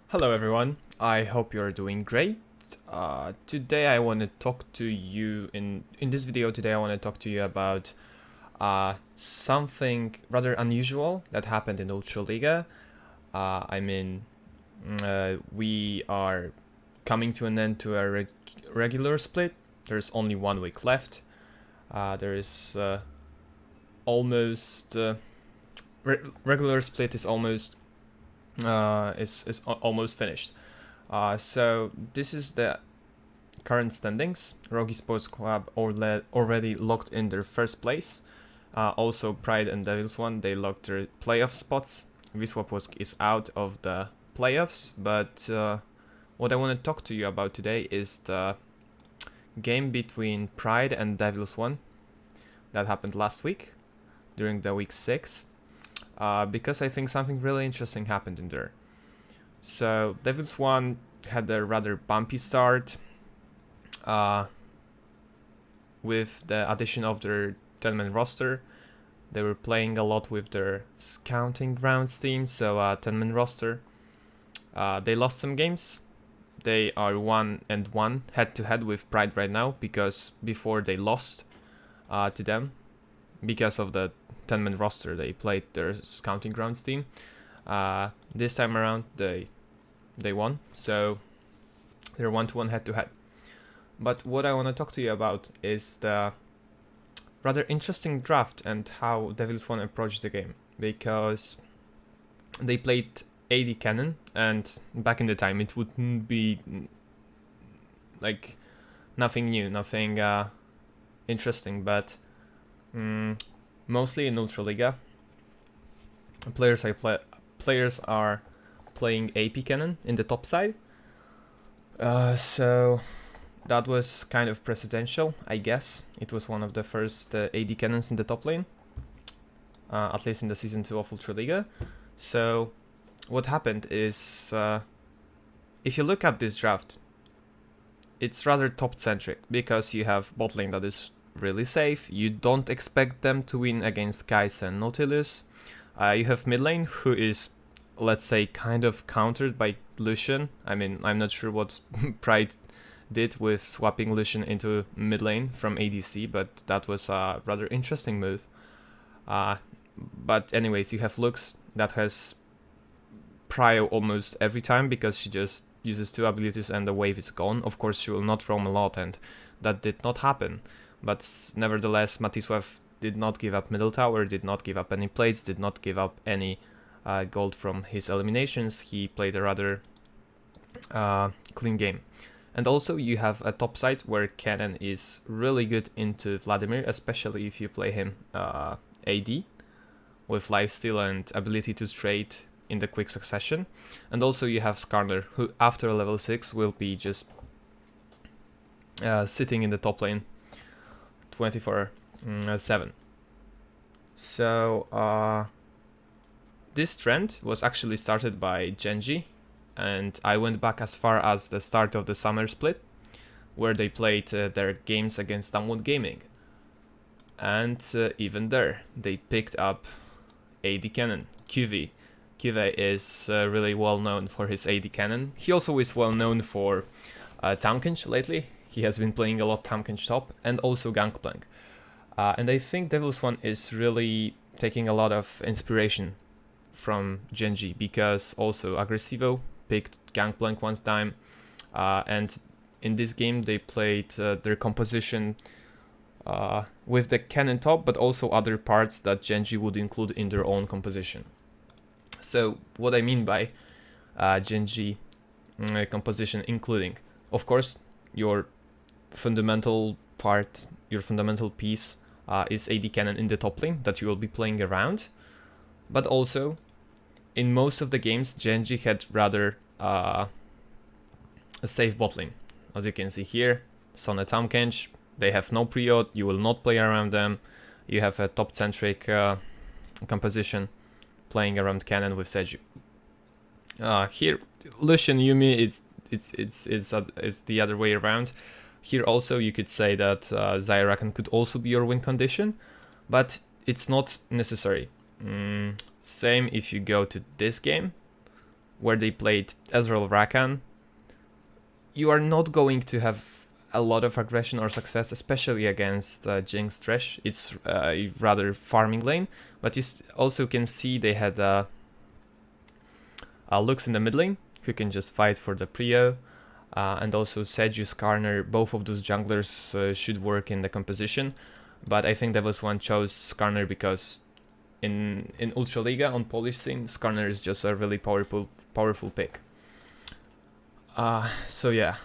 Hello everyone, I hope you're doing great. Today I want to talk to you, in this video today I want to talk to you about something rather unusual that happened in Ultraliga. We are coming to an end to a regular split. There's only 1 week left. There is regular split is almost almost finished. So this is the current standings. Rogi Sports Club already locked in their first place. Also, Pride and Devils.one, they locked their playoff spots. Wisła Płock is out of the playoffs, but what I want to talk to you about today is the game between Pride and Devils.one that happened last week during the week 6. Because I think something really interesting happened in there. So Devils.one had a rather bumpy start with the addition of their 10-man roster. They were playing a lot with their scouting grounds team, so 10-man roster. They lost some games. They are 1-1 head-to-head with Pride right now, because before they lost to them because of the 10-man roster. They played their scouting grounds team. This time around they won, so they're 1-1 head-to-head. But what I want to talk to you about is the rather interesting draft and how Devils.one approached the game, because they played AD Cannon, and back in the time it wouldn't be like nothing new, nothing interesting, but mostly in Ultraliga, players are playing AP Cannon in the top side. So that was kind of precedential, I guess. It was one of the first AD Cannons in the top lane, at least in the Season 2 of Ultraliga. So what happened is, if you look at this draft, it's rather top-centric, because you have bot lane that is really safe. You don't expect them to win against Kai'Sa and Nautilus. You have mid lane, who is, let's say, kind of countered by Lucian. I mean, I'm not sure what Pride did with swapping Lucian into mid lane from ADC, but that was a rather interesting move. But anyways, you have Lux that has prio almost every time, because she just uses 2 abilities and the wave is gone. Of course, she will not roam a lot, and that did not happen. But nevertheless, Matisław did not give up middle tower, did not give up any plates, did not give up any gold from his eliminations. He played a rather clean game. And also you have a top side where Cannon is really good into Vladimir, especially if you play him AD with lifesteal and ability to trade in the quick succession. And also you have Skarner, who after level 6 will be just sitting in the top lane 24/7. So this trend was actually started by Gen.G, and I went back as far as the start of the summer split, where they played their games against Devils.one Gaming. And even there, they picked up AD Cannon, QV. QV is really well known for his AD Cannon. He also is well known for Tankage lately. He has been playing a lot Tankage top, and also Gangplank. And I think Devils.one is really taking a lot of inspiration from Gen.G, because also Aggressivo picked Gangplank one time, and in this game they played their composition with the cannon top, but also other parts that Gen.G would include in their own composition. So what I mean by Gen.G composition, including, of course, your fundamental part, your fundamental piece is AD Cannon in the top lane that you will be playing around, but also in most of the games Gen.G had rather a safe bot lane. As you can see here, Sona Tankage, they have no pre-ot, you will not play around them. You have a top-centric composition playing around Cannon with Seju. Here, Lucian Yuumi, it's the other way around. Here also you could say that Zyrakan could also be your win condition, but it's not necessary. Same if you go to this game. where they played Ezreal Rakan, you are not going to have a lot of aggression or success, especially against Jinx Thresh. It's a rather farming lane, but you also can see they had Lux in the mid lane, who can just fight for the prio, and also Seju, Skarner. Both of those junglers should work in the composition, but I think Devils.one chose Skarner because in Ultraliga on Polish scene, Skarner is just a really powerful pick. So yeah,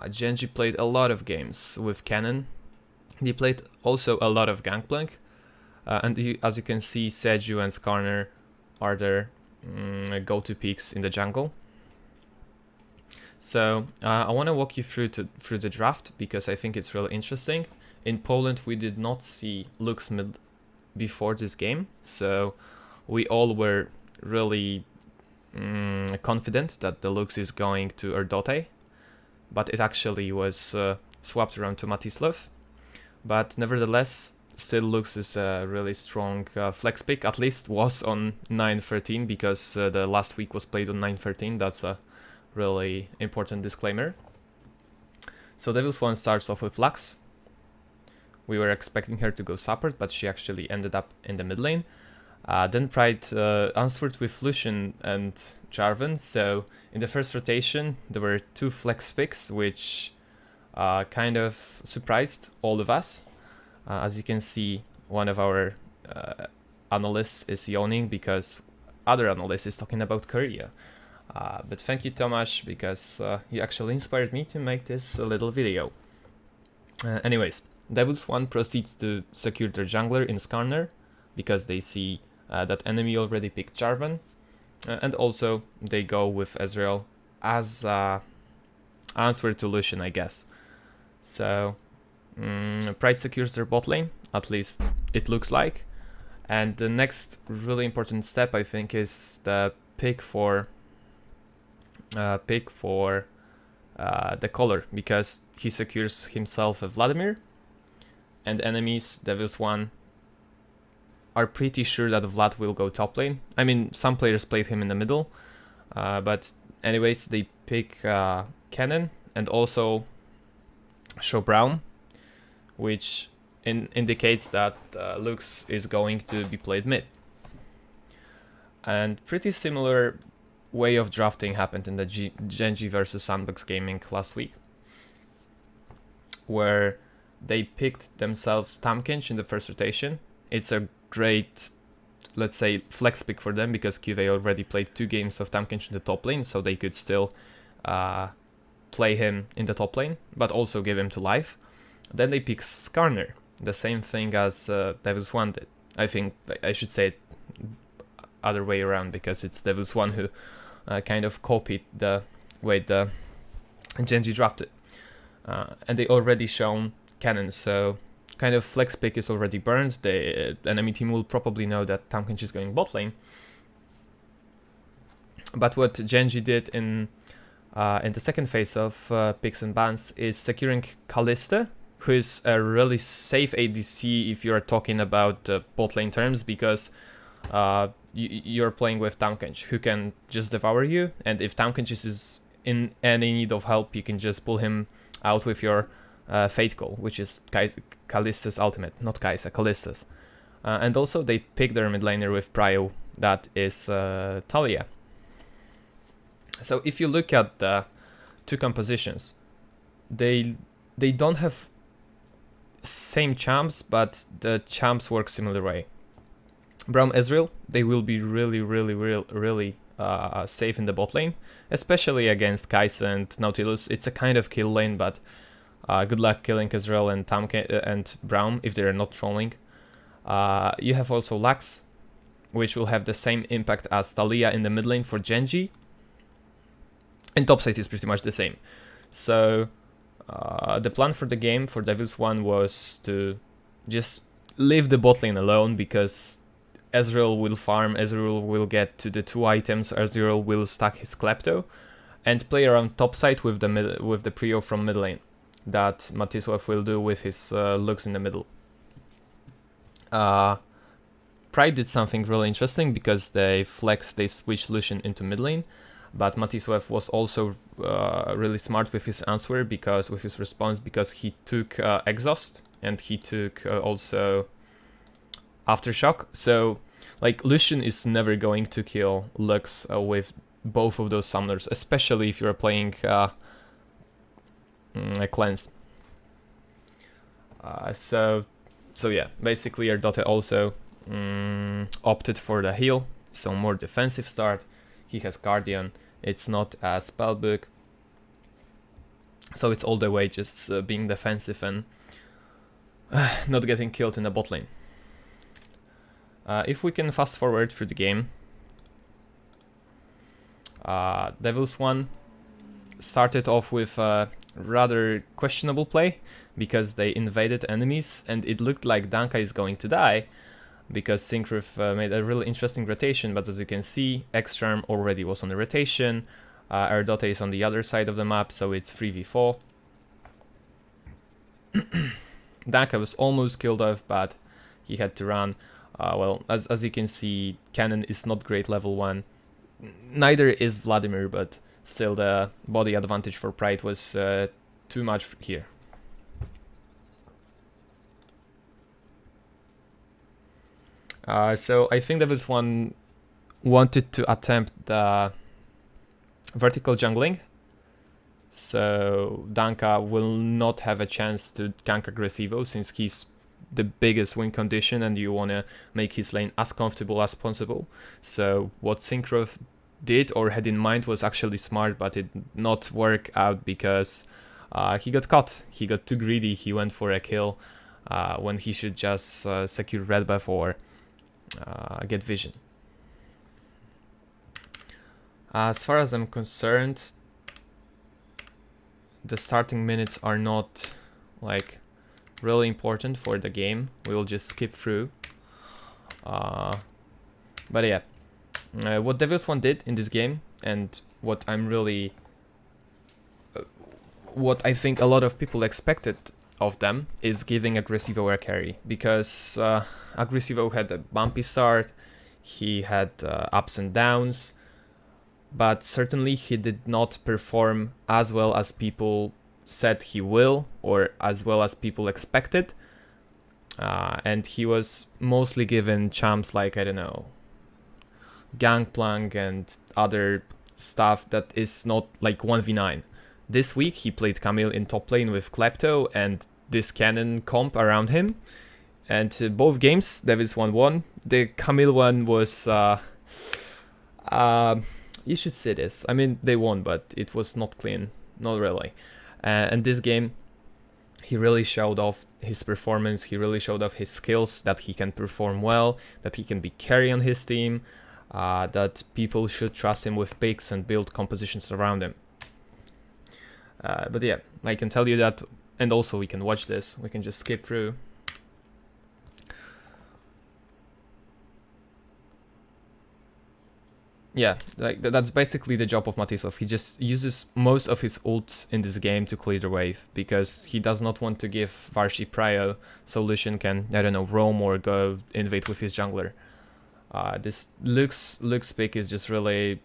Gen.G played a lot of games with Cannon. They played also a lot of Gangplank, and as you can see, Seju and Skarner are their go-to picks in the jungle. So I want to walk you through the draft because I think it's really interesting. In Poland, we did not see Lux mid before this game, so we all were really confident that the Lux is going to Erdote, but it actually was swapped around to Matislav. But nevertheless, still Lux is a really strong flex pick, at least was on 9.13 because the last week was played on 9.13. That's a really important disclaimer. So Devils.one starts off with Lux. We were expecting her to go support, but she actually ended up in the mid lane. Then Pride answered with Lucian and Jarvan. So in the first rotation, there were 2 flex picks, which kind of surprised all of us. As you can see, one of our analysts is yawning because other analyst is talking about Korea. But thank you, Tomasz, because you actually inspired me to make this little video. Anyways, Devils.one proceeds to secure their jungler in Skarner because they see that enemy already picked Jarvan, and also they go with Ezreal as answer to Lucian, I guess. So Pride secures their bot lane, at least it looks like. And the next really important step, I think, is the pick for the color, because he secures himself a Vladimir, and enemies, Devils.one, are pretty sure that Vlad will go top lane. I mean, some players played him in the middle, but anyways, they pick Cannon and also show Braum, which indicates that Lux is going to be played mid. And pretty similar way of drafting happened in the Gen.G versus Sandbox Gaming last week, where they picked themselves Tamkench in the first rotation. It's a great, let's say, flex pick for them because QV already played 2 games of Tamkench in the top lane, so they could still play him in the top lane, but also give him to life. Then they pick Skarner, the same thing as Devils.one did. I think I should say it other way around because it's Devils.one who kind of copied the way the Gen.G drafted. And they already shown Cannon, so kind of flex pick is already burned. The enemy team will probably know that Tamkench is going bot lane. But what Gen.G did in the second phase of picks and bans is securing Kalista, who is a really safe ADC if you're talking about bot lane terms, because you're playing with Tamkench, who can just devour you, and if Tamkench is in any need of help, you can just pull him out with your Fate Call, which is Kalista's ultimate, not Kai'Sa, Kalista's. And also they pick their mid laner with Prio, that is Talia. So if you look at the 2 compositions, they don't have same champs, but the champs work similar way. Braum Ezreal, they will be really safe in the bot lane, especially against Kai'Sa and Nautilus. It's a kind of kill lane, but good luck killing Ezreal and and Braum if they're not trolling. You have also Lux, which will have the same impact as Talia in the mid lane for Gen.G, and topside is pretty much the same. So the plan for the game for Devils.one was to just leave the bot lane alone, because Ezreal will farm, Ezreal will get to the 2 items, Ezreal will stack his Klepto, and play around topside with the Prio from mid lane that Matislav will do with his Lux in the middle. Pride did something really interesting because they switched Lucian into mid lane, But Matislev was also really smart with his answer, with his response, because he took exhaust and he took also aftershock. So like Lucian is never going to kill Lux with both of those summoners, especially if you're playing cleanse. So yeah, basically Erdote also opted for the heal, so more defensive start. He has Guardian, it's not a spellbook, so it's all the way just being defensive and not getting killed in the bot lane. If we can fast forward through the game, Devils.one started off with a rather questionable play because they invaded enemies and it looked like Danka is going to die because Syncrof made a really interesting rotation, but as you can see, X-Charm already was on the rotation, Erdote is on the other side of the map, so it's 3v4. Danka was almost killed off, but he had to run. Well, as you can see, Cannon is not great level 1. Neither is Vladimir, but still the body advantage for Pride was too much here. So I think Devils.one wanted to attempt the vertical jungling. So Danka will not have a chance to gank Aggressivo since he's the biggest win condition and you want to make his lane as comfortable as possible. So what Syncrof did or had in mind was actually smart, but it did not work out because he got caught. He got too greedy. He went for a kill when he should just secure red buff or get vision. As far as I'm concerned, the starting minutes are not like really important for the game. We'll just skip through. But yeah, what Devils.one did in this game, and what I'm really, what I think a lot of people expected of them, is giving Aggressivo a carry, because Aggressivo had a bumpy start, he had ups and downs, but certainly he did not perform as well as people said he will, or as well as people expected. And he was mostly given champs like, I don't know, Gangplank and other stuff that is not like 1v9. This week he played Camille in top lane with Klepto and this Cannon comp around him. And both games, Devils.one won. The Camille one was... you should see this. I mean, they won, but it was not clean. Not really. And this game, he really showed off his performance. He really showed off his skills, that he can perform well, that he can be carry on his team, that people should trust him with picks and build compositions around him. But yeah, I can tell you that, and also we can watch this. We can just skip through. Yeah, like that's basically the job of Matislev. He just uses most of his ults in this game to clear the wave, because he does not want to give Varshi prio so Lucian can, I don't know, roam or go invade with his jungler. This Lux pick is just really...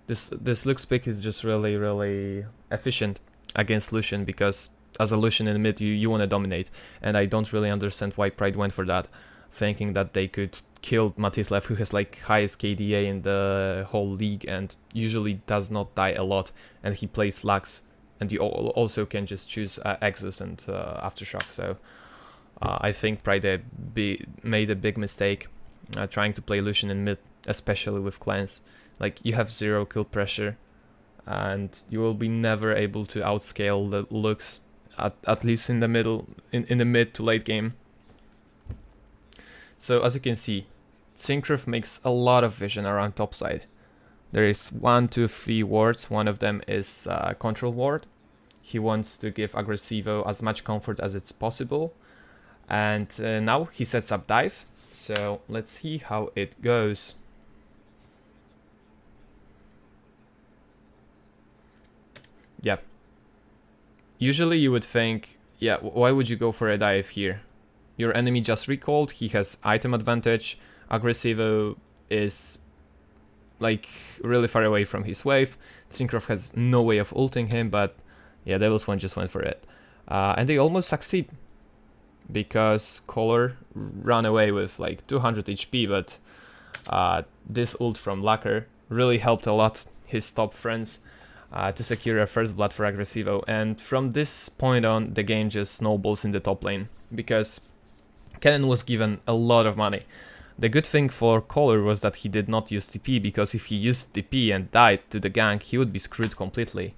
This Lux pick is just really efficient against Lucian, because as a Lucian in mid, you want to dominate, and I don't really understand why Pride went for that, thinking that they could kill Matislev, who has like highest KDA in the whole league and usually does not die a lot, and he plays Lux, and you also can just choose Exos and Aftershock. So I think Pride made a big mistake trying to play Lucian in mid, especially with Cleanse. Like, you have 0 kill pressure, and you will be never able to outscale the Lux, at least in the middle, in the mid to late game. So as you can see, Syncrof makes a lot of vision around topside. There is 1, 2, 3 wards. One of them is control ward. He wants to give Aggressivo as much comfort as it's possible. And now he sets up dive. So let's see how it goes. Yeah. Usually you would think, yeah, why would you go for a dive here? your enemy just recalled, he has item advantage. Aggressivo is like really far away from his wave. Syncrof has no way of ulting him, but yeah, Devils.one just went for it. And they almost succeed, because Color ran away with like 200 HP, but this ult from Lacquer really helped a lot his top friends to secure a first blood for Aggressivo. And from this point on, the game just snowballs in the top lane, because Kennen was given a lot of money. The good thing for Color was that he did not use TP, because if he used TP and died to the gank, he would be screwed completely.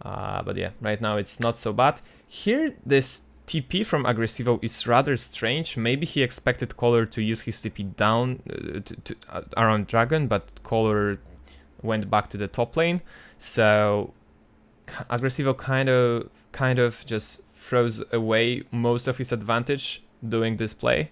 But yeah, right now it's not so bad. Here, this TP from Aggressivo is rather strange. Maybe he expected Color to use his TP down around Dragon, but Color went back to the top lane. So Aggressivo kind of just throws away most of his advantage doing this play.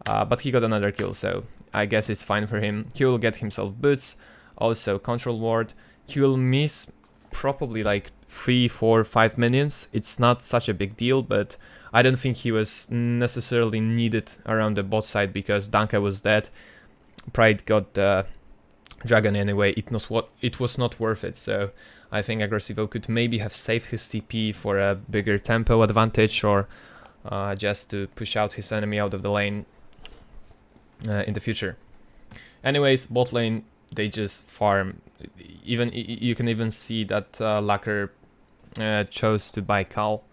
But he got another kill, so I guess it's fine for him. He will get himself boots, also control ward. He will miss probably like 3, 4, 5 minions. It's not such a big deal, but I don't think he was necessarily needed around the bot side, because Danka was dead. Pride got the dragon anyway. It was not worth it, so I think Aggressivo could maybe have saved his TP for a bigger tempo advantage, or just to push out his enemy out of the lane in the future. Anyways, bot lane, they just farm. Even you can even see that Lacquer chose to buy Cal,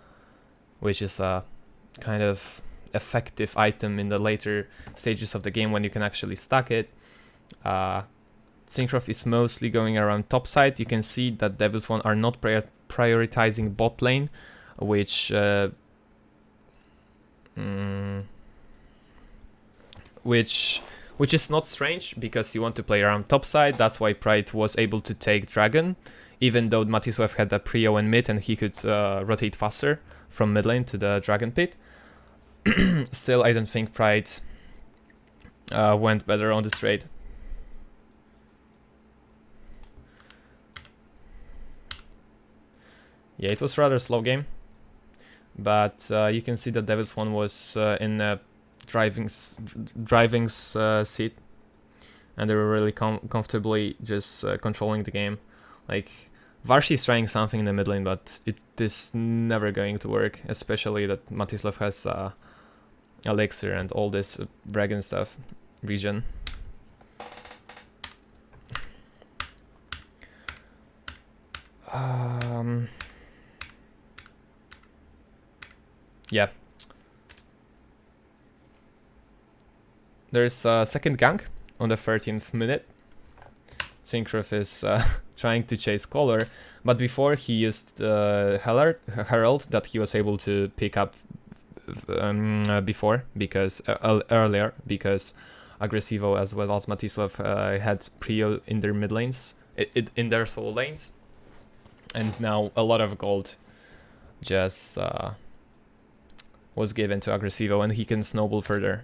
which is a kind of effective item in the later stages of the game when you can actually stack it. Syncrof is mostly going around top side. You can see that Devils.one are not prioritizing bot lane, which is not strange, because you want to play around top side. That's why Pride was able to take Dragon, even though Matislev had a prio in mid and he could rotate faster from mid lane to the Dragon Pit. Still, I don't think Pride went better on this trade. Yeah, it was rather slow game, but you can see that Devils.one was in a driving seat, and they were really comfortably just controlling the game. Like, Varshi is trying something in the mid lane, but it is never going to work, especially that Matislev has Elixir and all this dragon stuff region. Yeah. There's a second gank on the 13th minute. Syncrof is trying to chase Color, but before he used Herald that he was able to pick up before, because earlier, because Aggressivo as well as Matislev had prio in their mid lanes, in their solo lanes, and now a lot of gold just was given to Aggressivo, and he can snowball further.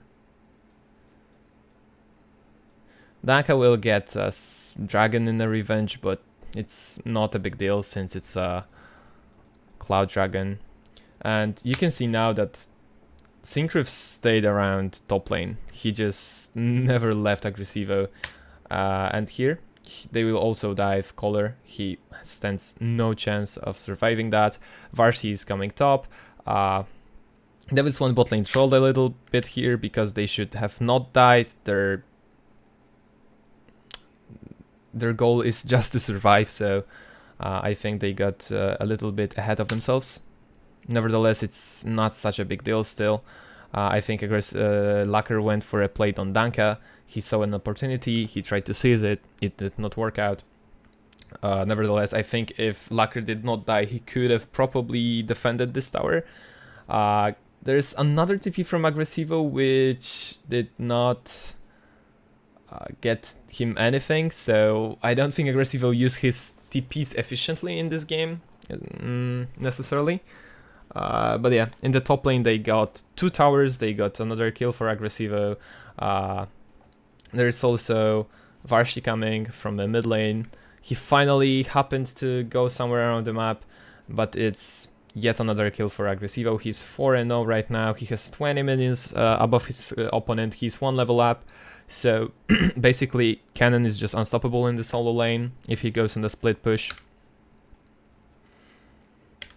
Danka will get a dragon in the revenge, but it's not a big deal since it's a cloud dragon. And you can see now that Syncrof stayed around top lane. He just never left Aggressivo. And here, they will also dive Color. He stands no chance of surviving that. Varsi is coming top. Devils.one bot lane trolled a little bit here, because they should have not died. Their goal is just to survive, so I think they got a little bit ahead of themselves. Nevertheless, it's not such a big deal still. I think Lacquer went for a plate on Danka. He saw an opportunity, he tried to seize it, it did not work out. Nevertheless, I think if Lacquer did not die, he could have probably defended this tower. There's another TP from Aggressivo, which did not get him anything, so I don't think Aggressivo used his TPs efficiently in this game, necessarily. But yeah, in the top lane they got 2 towers, they got another kill for Aggressivo. There's also Varshi coming from the mid lane. He finally happened to go somewhere around the map, but it's Yet another kill for Aggressivo. He's 4-0 right now. He has 20 minions above his opponent. He's 1 level up. So basically, Cannon is just unstoppable in the solo lane if he goes on the split push.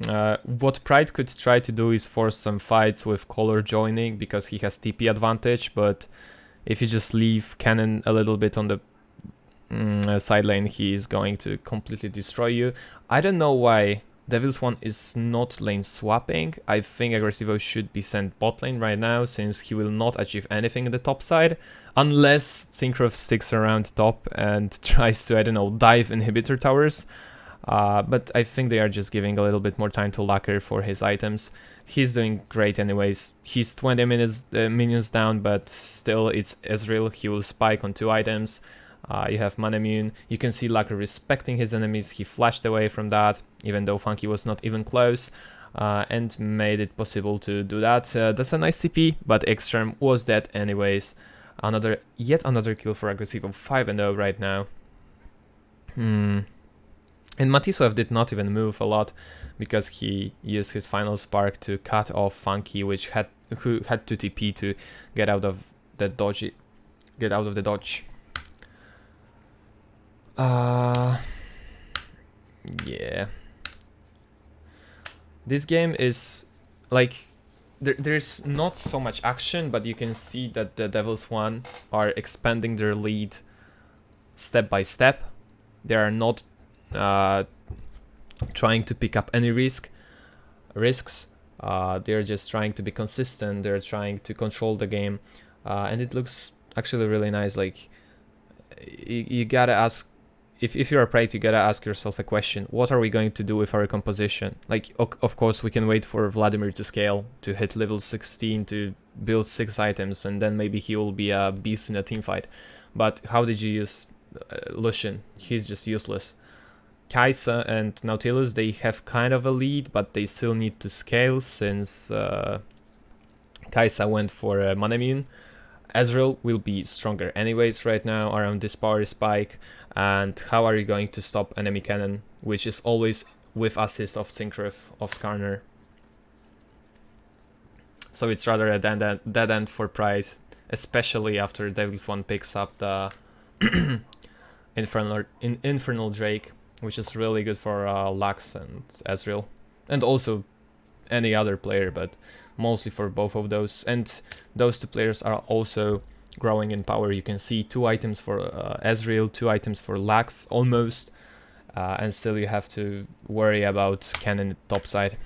What Pride could try to do is force some fights with Color joining because he has TP advantage, but if you just leave Cannon a little bit on the side lane, he is going to completely destroy you. I don't know why Devils.one is not lane swapping. I think Aggressivo should be sent bot lane right now, since he will not achieve anything in the top side, unless Syncroft sticks around top and tries to, I don't know, dive inhibitor towers. But I think they are just giving a little bit more time to Lacquer for his items. He's doing great anyways. He's 20 minions down, but still it's Ezreal. He will spike on 2 items. You have Manamune. You can see Lacquer respecting his enemies. He flashed away from that, even though Funky was not even close, and made it possible to do that. That's a nice TP, but Extreme was dead anyways. Yet another kill for Aggressivo, 5-0 right now. And Matisław did not even move a lot because he used his final spark to cut off Funky, who had to TP to get out of the dodge. Yeah. This game is like there's not so much action, but you can see that the Devils.one are expanding their lead step by step. They are not trying to pick up any risks. They're just trying to be consistent. They're trying to control the game, and it looks actually really nice. Like you gotta ask, if you're a Pride, you gotta ask yourself a question: what are we going to do with our composition? Like, of course, we can wait for Vladimir to scale, to hit level 16, to build 6 items, and then maybe he will be a beast in a team fight. But how did you use Lucian? He's just useless. Kai'Sa and Nautilus, they have kind of a lead, but they still need to scale, since Kai'Sa went for Manamune. Ezreal will be stronger anyways right now around this power spike. And how are you going to stop enemy cannon, which is always with assist of Syncroft, of Skarner? So it's rather a dead end for Pride, especially after Devils.one picks up the Infernal Drake, which is really good for Lux and Ezreal, and also any other player, but mostly for both of those. And those 2 players are also growing in power. You can see 2 items for Ezreal, 2 items for Lux almost, and still you have to worry about cannon top side.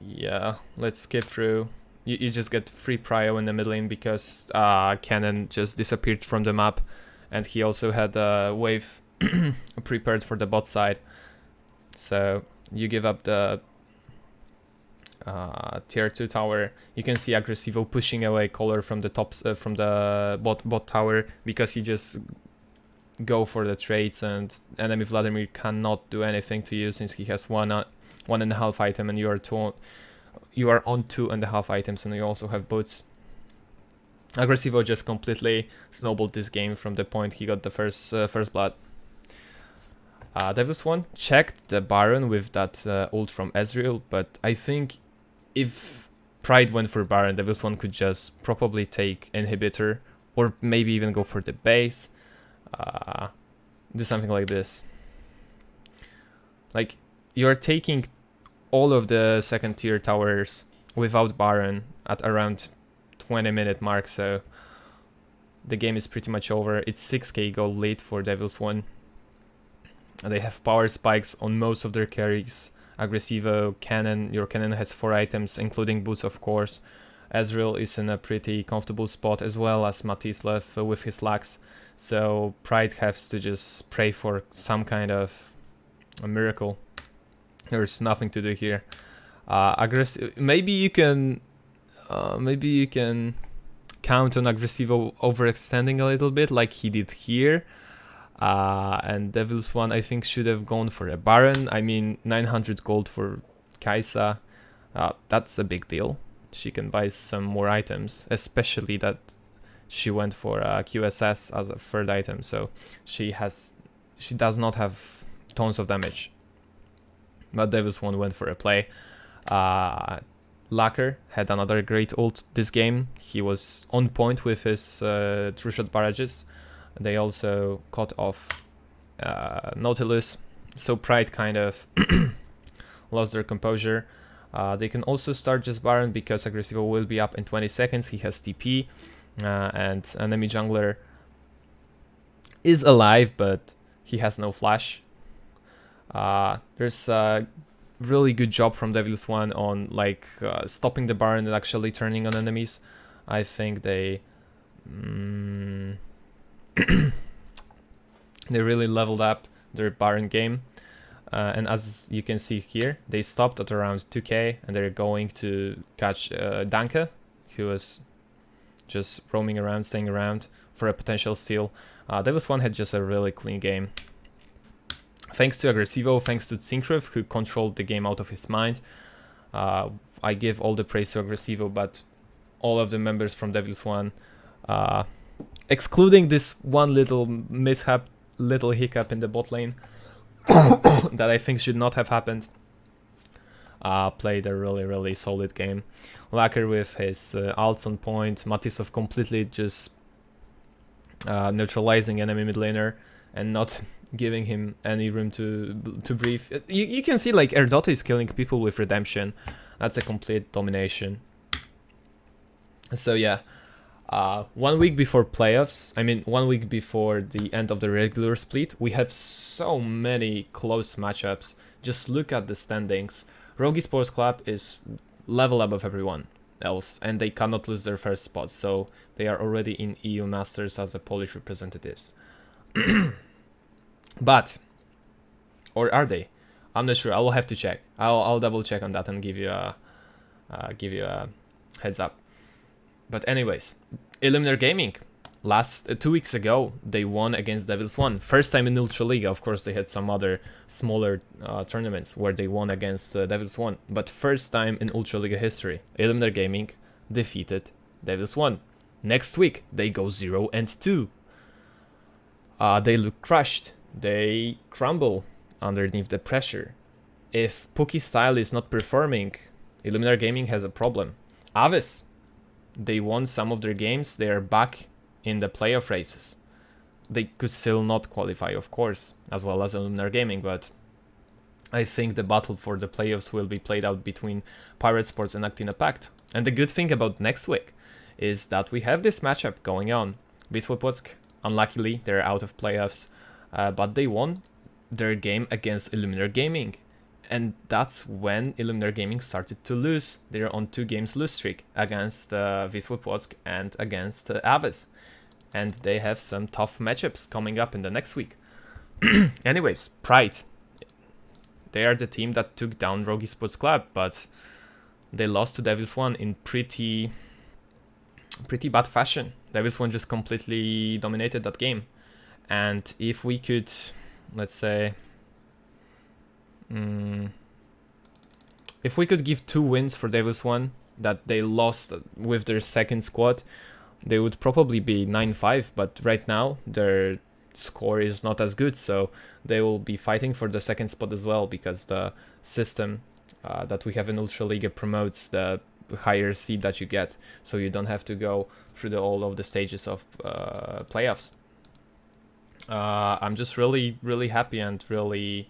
Yeah, let's skip through. You just get free prio in the mid lane because Cannon just disappeared from the map, and he also had a wave prepared for the bot side. So you give up the tier 2 tower. You can see Aggressivo pushing away Color from the from the bot tower, because he just go for the trades, and enemy Vladimir cannot do anything to you since he has 1.5 item, and you are on 2.5 items, and you also have boots. Aggressivo just completely snowballed this game from the point he got the first blood. Devils.one checked the Baron with that ult from Ezreal, but I think if Pride went for Baron, Devils.one could just probably take Inhibitor, or maybe even go for the base. Do something like this. Like, you're taking all of the second tier towers without Baron at around 20-minute mark, so the game is pretty much over. It's 6k gold lead for Devils.one. They have power spikes on most of their carries. Aggressivo, Cannon, your Cannon has 4 items, including boots of course. Ezreal is in a pretty comfortable spot, as well as Matisław with his Lux. So Pride has to just pray for some kind of a miracle. There's nothing to do here. Maybe you can count on Aggressivo overextending a little bit, like he did here. And Devils.one, I think, should have gone for a Baron. I mean, 900 gold for Kai'Sa. That's a big deal. She can buy some more items, especially that she went for QSS as a third item, so she does not have tons of damage. But Devils.one went for a play. Lacker had another great ult this game. He was on point with his true shot barrages. They also cut off Nautilus, so Pride kind of lost their composure. They can also start just Baron because Aggressivo will be up in 20 seconds. He has TP, and enemy jungler is alive, but he has no flash. There's a really good job from Devils.one on like stopping the Baron and actually turning on enemies. I think they they really leveled up their Baron game. And as you can see here, they stopped at around 2k and they're going to catch Danke, who was just roaming around, staying around for a potential steal. Devils.one had just a really clean game. Thanks to Aggressivo, thanks to Tsinkrev, who controlled the game out of his mind. I give all the praise to Aggressivo, but all of the members from Devils.one, excluding this one little mishap, little hiccup in the bot lane, that I think should not have happened, played a really solid game. Lacker with his ults on point, Matisov completely just neutralizing enemy mid laner and not giving him any room to breathe. You can see like Erdota is killing people with Redemption. That's a complete domination. So yeah, 1 week before playoffs, I mean 1 week before the end of the regular split, we have so many close matchups. Just look at the standings. Rogi Sports Club is level above everyone else, and they cannot lose their first spot, so they are already in EU Masters as the Polish representatives. But, or are they? I'm not sure. I will have to check. I'll double check on that and give you a heads up. But anyways, Illuminer Gaming, 2 weeks ago, they won against Devils.one. First time in Ultraliga. Of course, they had some other smaller tournaments where they won against Devils.one. But first time in Ultraliga history, Illuminer Gaming defeated Devils.one. Next week, they go 0-2. They look crushed. They crumble underneath the pressure. If Pookie style is not performing, Illuminer Gaming has a problem. Aves, they won some of their games. They are back in the playoff races. They could still not qualify, of course, as well as Illuminer Gaming, but I think the battle for the playoffs will be played out between Pirate Sports and Actina Pact. And the good thing about next week is that we have this matchup going on. Wisła, unluckily, they're out of playoffs, but they won their game against Illuminer Gaming. And that's when Illuminer Gaming started to lose. They're on 2 games lose streak against Wisła and against Aves. And they have some tough matchups coming up in the next week. Anyways, Pride. They are the team that took down Rogi Sports Club, but they lost to Devils.one in pretty bad fashion. Devils.one just completely dominated that game. And if we could, let's say, if we could give 2 wins for Devils.one that they lost with their second squad, they would probably be 9-5, but right now their score is not as good, so they will be fighting for the second spot as well, because the system that we have in Ultraliga promotes the higher seed that you get, so you don't have to go through all of the stages of playoffs. I'm just really happy and really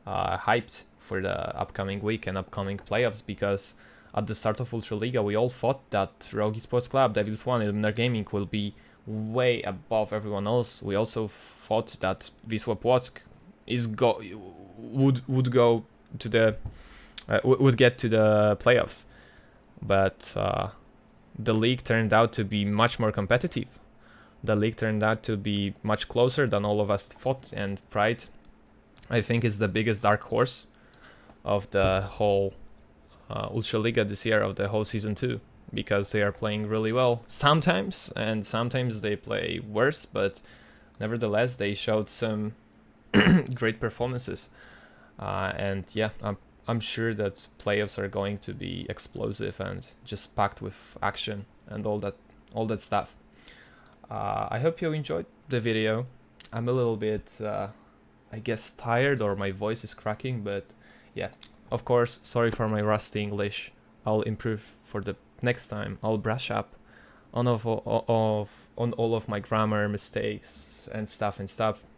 hyped for the upcoming week and upcoming playoffs, because at the start of Ultraliga we all thought that Rogi Sports Club, Devils.one, Illuminer Gaming will be way above everyone else. We also thought that Wisła Płock would go to the would get to the playoffs, but the league turned out to be much more competitive. The league turned out to be much closer than all of us thought, and Pride, I think, is the biggest dark horse of the whole Ultraliga this year, of the whole season 2, because they are playing really well sometimes, and sometimes they play worse, but nevertheless they showed some great performances. And yeah, I'm sure that playoffs are going to be explosive and just packed with action and all that stuff. I hope you enjoyed the video. I'm a little bit, I guess, tired, or my voice is cracking, but yeah, of course, sorry for my rusty English. I'll improve for the next time. I'll brush up on all of my grammar mistakes and stuff.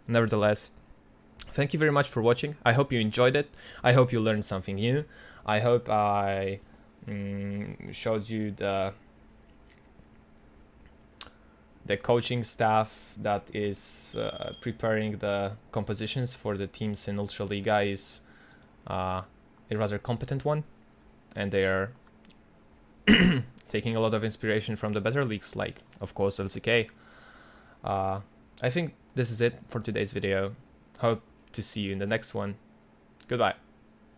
Nevertheless, thank you very much for watching. I hope you enjoyed it. I hope you learned something new. I hope I showed you the coaching staff that is preparing the compositions for the teams in Ultraliga is a rather competent one, and they are taking a lot of inspiration from the better leagues, like, of course, LCK. I think this is it for today's video. Hope to see you in the next one. Goodbye.